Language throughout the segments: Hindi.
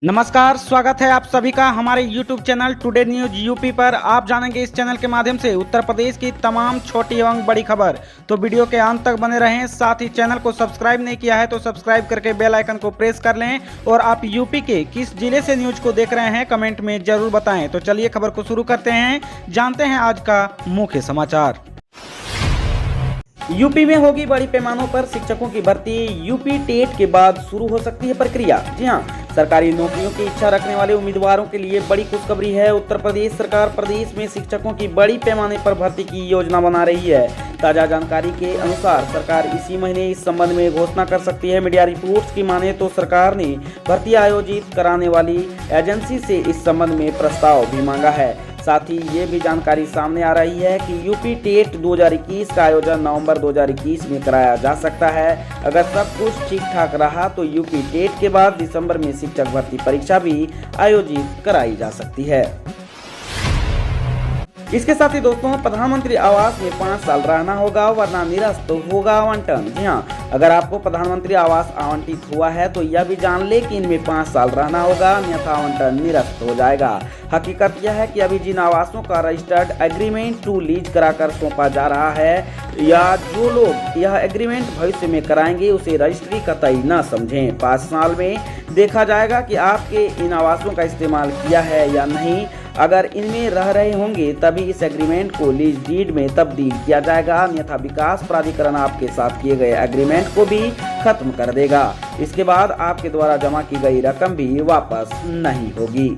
नमस्कार, स्वागत है आप सभी का हमारे YouTube channel today news UP पर। आप जानेंगे इस चैनल के माध्यम से उत्तर प्रदेश की तमाम छोटी एवं बड़ी खबर। तो वीडियो के अंत तक बने रहें। साथ ही चैनल को सब्सक्राइब नहीं किया है तो सब्सक्राइब करके बेल आइकन को प्रेस कर लें। और आप यूपी के किस जिले से न्यूज को देख रहे हैं कमेंट में जरूर बताएं। तो चलिए खबर को शुरू करते हैं, जानते हैं आज का मुख्य समाचार। यूपी में होगी बड़ी पैमानों पर शिक्षकों की भर्ती। यूपी टेट के बाद शुरू हो सकती है प्रक्रिया। जी हां, सरकारी नौकरियों की इच्छा रखने वाले उम्मीदवारों के लिए बड़ी खुशखबरी है। उत्तर प्रदेश सरकार प्रदेश में शिक्षकों की बड़ी पैमाने पर भर्ती की योजना बना रही है। ताजा जानकारी के अनुसार सरकार इसी महीने इस संबंध में घोषणा कर सकती है। मीडिया रिपोर्ट्स की माने तो सरकार ने भर्ती आयोजित कराने वाली एजेंसी से इस संबंध में प्रस्ताव भी मांगा है। साथ ही ये भी जानकारी सामने आ रही है कि यूपी टेट 2021 का आयोजन नवंबर 2021 में कराया जा सकता है। अगर सब कुछ ठीक ठाक रहा तो यूपी टेट के बाद दिसंबर में शिक्षक भर्ती परीक्षा भी आयोजित कराई जा सकती है। इसके साथ ही दोस्तों, प्रधानमंत्री आवास में 5 साल रहना होगा वरना निरस्त होगा आवंटन। जी हाँ, अगर आपको प्रधानमंत्री आवास आवंटित हुआ है तो यह भी जान ले कि इनमें 5 साल रहना होगा, अन्यथा आवंटन निरस्त हो जाएगा। हकीकत यह है कि अभी जिन आवासों का रजिस्टर्ड एग्रीमेंट टू लीज कराकर सौंपा जा रहा है या जो लोग यह एग्रीमेंट भविष्य में कराएंगे उसे रजिस्ट्री कतई न समझें। 5 साल में देखा जाएगा कि आपके इन आवासों का इस्तेमाल किया है या नहीं। अगर इनमें रह रहे होंगे तभी इस एग्रीमेंट को लीज डीड में तब्दील किया जाएगा, अन्यथा विकास प्राधिकरण आपके साथ किए गए एग्रीमेंट को भी खत्म कर देगा। इसके बाद आपके द्वारा जमा की गई रकम भी वापस नहीं होगी।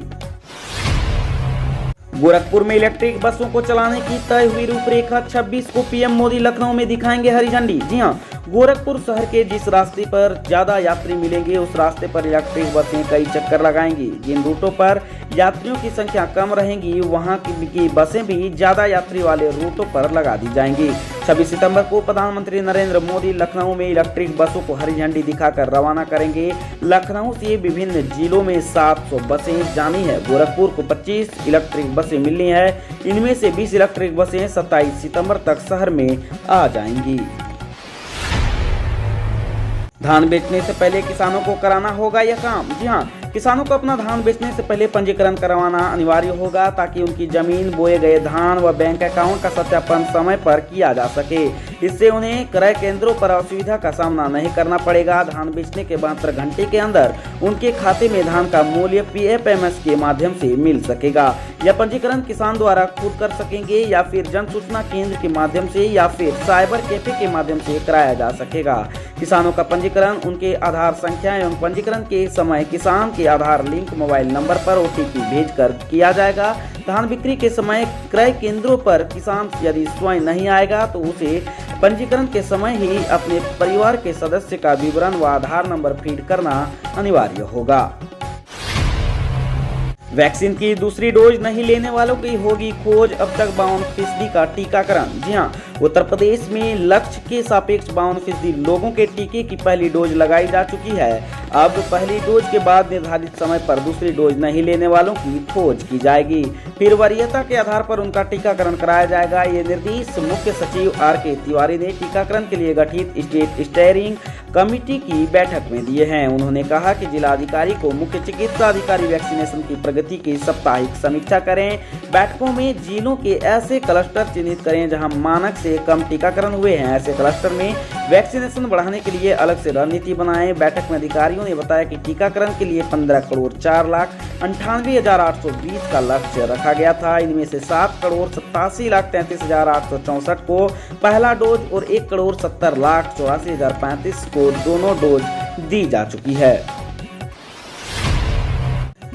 गोरखपुर में इलेक्ट्रिक बसों को चलाने की तय हुई रूपरेखा 26 को पीएम मोदी लखनऊ में दिखाएंगे हरी झंडी। जी हां, गोरखपुर शहर के जिस रास्ते पर ज्यादा यात्री मिलेंगे उस रास्ते पर इलेक्ट्रिक बसें कई चक्कर लगाएंगी। जिन रूटों पर यात्रियों की संख्या कम रहेगी वहां की बसें भी ज्यादा यात्री वाले रूटों पर लगा दी जाएंगी। 26 सितंबर को प्रधानमंत्री नरेंद्र मोदी लखनऊ में इलेक्ट्रिक बसों को हरी झंडी दिखाकर रवाना करेंगे। लखनऊ से विभिन्न जिलों में 700 बसें जानी है। गोरखपुर को 25 इलेक्ट्रिक बसें मिलनी है। इनमें से 20 इलेक्ट्रिक बसें 27 सितंबर तक शहर में आ जाएंगी। धान बेचने से पहले किसानों को कराना होगा यह काम। जी हाँ, किसानों को अपना धान बेचने से पहले पंजीकरण करवाना अनिवार्य होगा ताकि उनकी जमीन, बोए गए धान व बैंक अकाउंट का सत्यापन समय पर किया जा सके। इससे उन्हें क्रय केंद्रों पर असुविधा का सामना नहीं करना पड़ेगा। धान बेचने के 72 घंटे के अंदर उनके खाते में धान का मूल्य पीएफएमएस के माध्यम से मिल सकेगा। यह पंजीकरण किसान द्वारा खुद कर सकेंगे या फिर जन सूचना केंद्र के माध्यम से या फिर साइबर कैफे के माध्यम से कराया जा सकेगा। किसानों का पंजीकरण उनके आधार संख्या एवं पंजीकरण के समय किसान के आधार लिंक मोबाइल नंबर पर ओटीपी भेजकर किया जाएगा। धान बिक्री के समय क्रय केंद्रों पर किसान यदि स्वयं नहीं आएगा तो उसे पंजीकरण के समय ही अपने परिवार के सदस्य का विवरण व आधार नंबर फीड करना अनिवार्य होगा। वैक्सीन की दूसरी डोज नहीं लेने वालों की होगी खोज। अब तक 52% का टीकाकरण। जी हां, उत्तर प्रदेश में लक्ष्य के सापेक्ष 52% लोगों के टीके की पहली डोज लगाई जा चुकी है। अब पहली डोज के बाद निर्धारित समय पर दूसरी डोज नहीं लेने वालों की खोज की जाएगी। फिर वरीयता के आधार पर उनका टीकाकरण कराया जाएगा। ये निर्देश मुख्य सचिव आर.के. तिवारी ने टीकाकरण के लिए गठित स्टेट स्टीयरिंग कमेटी की बैठक में दिए हैं। उन्होंने कहा कि जिलाधिकारी को मुख्य चिकित्सा अधिकारी वैक्सीनेशन की प्रगति की साप्ताहिक समीक्षा करें। बैठकों में जिलों के ऐसे क्लस्टर चिन्हित करें जहां मानक से कम टीकाकरण हुए हैं। ऐसे क्लस्टर में वैक्सीनेशन बढ़ाने के लिए अलग से रणनीति बनाएं। बैठक में अधिकारियों ने बताया कि टीकाकरण के लिए 15,04,98,820 का लक्ष्य रखा गया था। इनमें से 7,87,33,864 को पहला डोज और 1,70,84,035 को दोनों डोज दी जा चुकी है।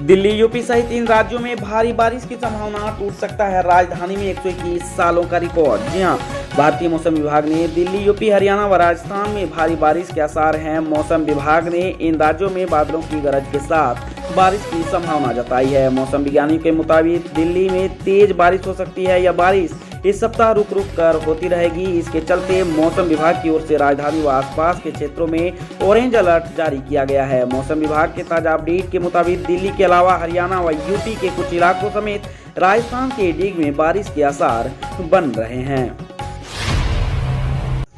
दिल्ली, यूपी सहित इन राज्यों में भारी बारिश की संभावना, टूट सकता है राजधानी में 121 सालों का रिकॉर्ड। जी हां, भारतीय मौसम विभाग ने दिल्ली, यूपी, हरियाणा व राजस्थान में भारी बारिश के आसार हैं। मौसम विभाग ने इन राज्यों में बादलों की गरज के साथ बारिश की संभावना जताई है। मौसम विज्ञानियों के मुताबिक दिल्ली में तेज बारिश हो सकती है। यह बारिश इस सप्ताह रुक रुक कर होती रहेगी। इसके चलते मौसम विभाग की ओर से राजधानी व आसपास के क्षेत्रों में ऑरेंज अलर्ट जारी किया गया है। मौसम विभाग के ताजा अपडेट के मुताबिक दिल्ली के अलावा हरियाणा व यूपी के कुछ इलाकों समेत राजस्थान के डिग में बारिश के आसार बन रहे हैं।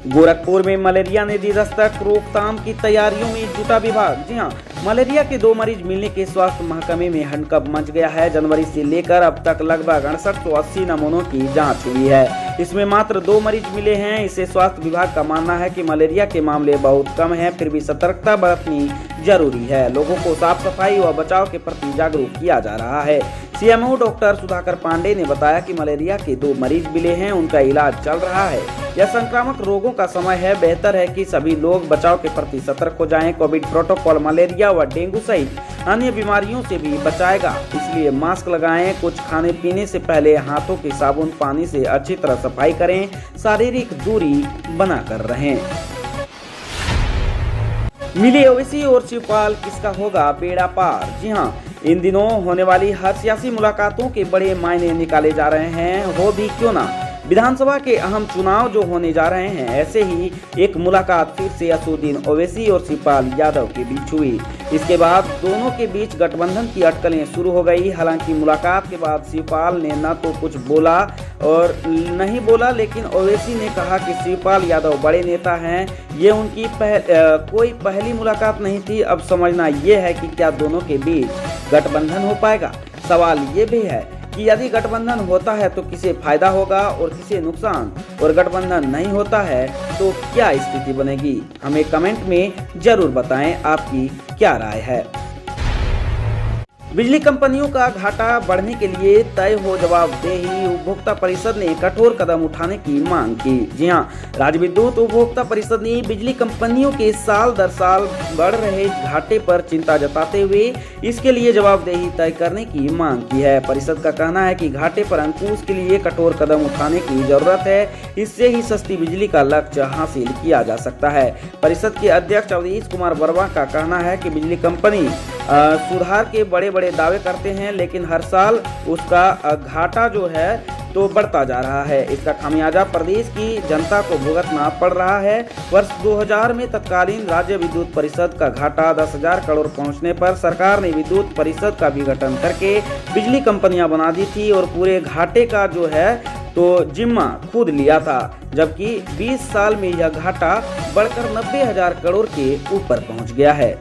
गोरखपुर में मलेरिया ने दी दस्तक, रोकथाम की तैयारियों में जुटा विभाग। जी हां, मलेरिया के 2 मरीज मिलने के स्वास्थ्य महकमे में हड़कंप मच गया है। जनवरी से लेकर अब तक लगभग 6880 नमूनों की जांच हुई है। इसमें मात्र 2 मरीज मिले हैं। इससे स्वास्थ्य विभाग का मानना है कि मलेरिया के मामले बहुत कम हैं, फिर भी सतर्कता बरतनी जरूरी है। लोगों को साफ सफाई व बचाव के प्रति जागरूक किया जा रहा है। सीएमओ डॉक्टर सुधाकर पांडे ने बताया कि मलेरिया के 2 मरीज मिले हैं, उनका इलाज चल रहा है। यह संक्रामक रोगों का समय है, बेहतर है कि सभी लोग बचाव के प्रति सतर्क हो जाएं। कोविड प्रोटोकॉल मलेरिया व डेंगू सहित अन्य बीमारियों से भी बचाएगा, इसलिए मास्क लगाएं। कुछ खाने पीने से पहले हाथों के साबुन पानी से अच्छी तरह सफाई करें, शारीरिक दूरी बनाकर रहें। मिले ओवैसी और शिवपाल किसका होगा बेड़ा पार? जी हां, इन दिनों होने वाली हर सियासी मुलाकातों के बड़े मायने निकाले जा रहे हैं। हो भी क्यों ना, विधानसभा के अहम चुनाव जो होने जा रहे हैं, ऐसे ही एक मुलाकात फिर से असदुद्दीन ओवैसी और शिवपाल यादव के बीच हुई। इसके बाद दोनों के बीच गठबंधन की अटकलें शुरू हो गई। हालांकि मुलाकात के बाद शिवपाल ने न तो कुछ बोला और नहीं बोला, लेकिन ओवैसी ने कहा कि शिवपाल यादव बड़े नेता हैं, ये उनकी कोई पहली मुलाकात नहीं थी। अब समझना ये है कि क्या दोनों के बीच गठबंधन हो पाएगा। सवाल ये भी है कि यदि गठबंधन होता है तो किसे फायदा होगा और किसे नुकसान, और गठबंधन नहीं होता है तो क्या स्थिति बनेगी? हमें कमेंट में जरूर बताएं आपकी क्या राय है। बिजली कंपनियों का घाटा बढ़ने के लिए तय हो जवाबदेही, उपभोक्ता परिषद ने कठोर कदम उठाने की मांग की। जी हां, राज्य विद्युत उपभोक्ता परिषद ने बिजली कंपनियों के साल दर साल बढ़ रहे घाटे पर चिंता जताते हुए इसके लिए जवाबदेही तय करने की मांग की है। परिषद का कहना है कि घाटे पर अंकुश के लिए कठोर कदम उठाने की जरूरत है, इससे ही सस्ती बिजली का लक्ष्य हासिल किया जा सकता है। परिषद के अध्यक्ष अवधेश कुमार वर्मा का कहना है कि बिजली कंपनी सुधार के बड़े बड़े दावे करते हैं, लेकिन हर साल उसका घाटा जो है तो बढ़ता जा रहा है। इसका खामियाजा प्रदेश की जनता को भुगतना पड़ रहा है। वर्ष 2000 में तत्कालीन राज्य विद्युत परिषद का घाटा 10,000 करोड़ पहुंचने पर सरकार ने विद्युत परिषद का विघटन करके बिजली कंपनियां बना दी थी और पूरे घाटे का जो है तो जिम्मा खुद लिया था, जबकि 20 साल में यह घाटा बढ़कर 90,000 करोड़ के ऊपर पहुँच गया है।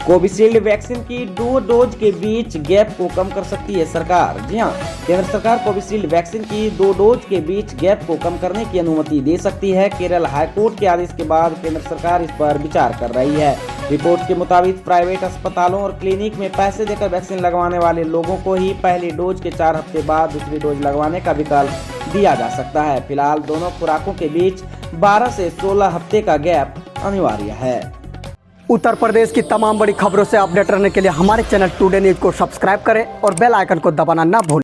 कोविशील्ड वैक्सीन की 2 डोज के बीच गैप को कम कर सकती है सरकार। जी हां, केंद्र सरकार कोविशील्ड वैक्सीन की 2 डोज के बीच गैप को कम करने की अनुमति दे सकती है। केरल हाईकोर्ट के आदेश के बाद केंद्र सरकार इस पर विचार कर रही है। रिपोर्ट के मुताबिक प्राइवेट अस्पतालों और क्लिनिक में पैसे देकर वैक्सीन लगवाने वाले लोगों को ही पहली डोज के 4 हफ्ते बाद दूसरी डोज लगवाने का विकल्प दिया जा सकता है। फिलहाल दोनों खुराकों के बीच 12 से 16 हफ्ते का गैप अनिवार्य है। उत्तर प्रदेश की तमाम बड़ी खबरों से अपडेट रहने के लिए हमारे चैनल टुडे न्यूज को सब्सक्राइब करें और बेल आइकन को दबाना ना भूलें।